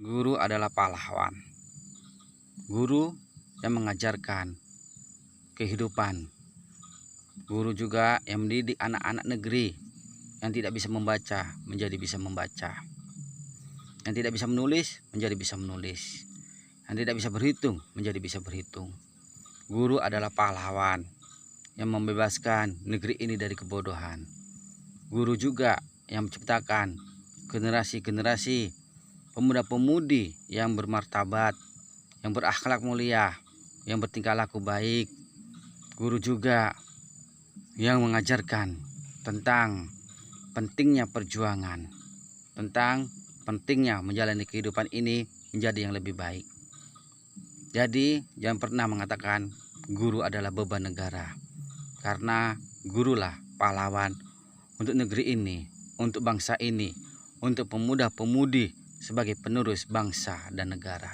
Guru adalah pahlawan. Guru yang mengajarkan kehidupan. Guru juga yang mendidik anak-anak negeri yang tidak bisa membaca menjadi bisa membaca. Yang tidak bisa menulis menjadi bisa menulis. Yang tidak bisa berhitung menjadi bisa berhitung. Guru adalah pahlawan yang membebaskan negeri ini dari kebodohan. Guru juga yang menciptakan generasi-generasi pemuda-pemudi yang bermartabat, yang berakhlak mulia, yang bertingkah laku baik. Guru juga yang mengajarkan tentang pentingnya perjuangan, tentang pentingnya menjalani kehidupan ini menjadi yang lebih baik. Jadi jangan pernah mengatakan guru adalah beban negara, karena gurulah pahlawan untuk negeri ini, untuk bangsa ini, untuk pemuda-pemudi sebagai penerus bangsa dan negara.